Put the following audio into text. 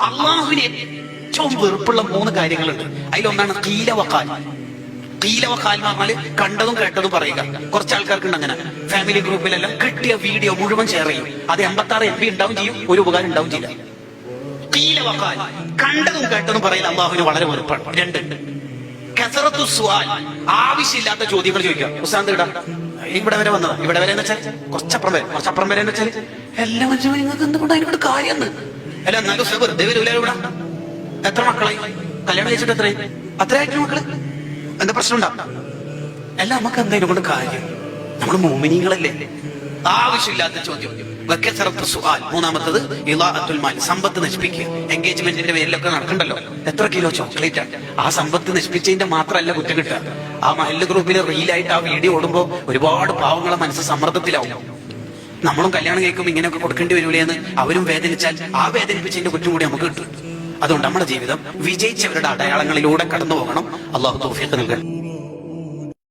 അള്ളാഹുവിന് ഏറ്റവും വെറുപ്പുള്ള 3 കാര്യങ്ങളുണ്ട്. അതിലൊന്നാണ് കീലവക്കാൽ. കീലവക്കാൽ എന്ന് പറഞ്ഞാല് കണ്ടതും കേട്ടതും പറയുക. കുറച്ച് ആൾക്കാർക്കുണ്ട് അങ്ങനെ. ഫാമിലി ഗ്രൂപ്പിലെല്ലാം കിട്ടിയ വീഡിയോ മുഴുവൻ ഷെയർ ചെയ്യും. അത് 86 MB ഉണ്ടാവും ചെയ്യും, ഒരു ഉപകാരം ഉണ്ടാവും ചെയ്യില്ല. കീലവക്കാൽ, കണ്ടതും കേട്ടതും പറയില്ല, അള്ളാഹുവിന് വളരെ വെറുപ്പാണ്. 2 കസറത്തു സുആൽ, ആവശ്യമില്ലാത്ത ചോദ്യങ്ങൾ ചോദിക്കുക. ഉസ്താദ് ഇടാ ഇവിടെ വരെ വന്നതാ, ഇവിടെ വരെ എന്ന് വെച്ചാൽ കുറച്ചപ്പുറം വരെ എന്ന് വെച്ചാൽ എല്ലാ മനുഷ്യരും നിങ്ങൾക്ക് എന്തുകൊണ്ട് അതിനോട് കാര്യം അല്ല. എന്നാലും വെറുതെ വരൂല. ഇവിടെ എത്ര മക്കളായി? കല്യാണം കഴിച്ചിട്ട് അത്രയായിട്ട് മക്കള്? എന്താ പ്രശ്നം ഉണ്ടാവും? എല്ലാം നമുക്ക് എന്തായാലും കൊണ്ട് കാര്യം. നമ്മൾ മോമിനികളല്ലേ. ആവശ്യമില്ലാത്ത ചോദ്യം. മൂന്നാമത്തത് ഇളാഅത്തുൽ മാൽ, സമ്പത്ത് നശിപ്പിക്കുക. എൻഗേജ്മെന്റിന്റെ പേരിലൊക്കെ നടക്കണ്ടല്ലോ, എത്ര കിലോ ചോക്ലേറ്റ് ആണ്. ആ സമ്പത്ത് നശിപ്പിച്ചതിന്റെ മാത്രമല്ല കുറ്റം കിട്ടുക. ആ മഹല്ല് ഗ്രൂപ്പിൽ റീലായിട്ട് ആ വീഡിയോ ഓടുമ്പോ ഒരുപാട് പാവങ്ങളെ മനസ്സ് സമ്മർദ്ദത്തിലാവും. നമ്മളും കല്യാണം കഴിക്കുമ്പോൾ ഇങ്ങനെയൊക്കെ കൊടുക്കേണ്ടി വരൂലേ എന്ന് അവരും വേദനിച്ചാൽ ആ വേദനിപ്പിച്ചതിന്റെ കുറ്റം കൂടി നമുക്ക് കിട്ടും. അതുകൊണ്ട് നമ്മുടെ ജീവിതം വിജയിച്ചവരുടെ അടയാളങ്ങളിലൂടെ കടന്നു പോകണം. അള്ളാഹു തൗഫീഖ് നൽകട്ടെ.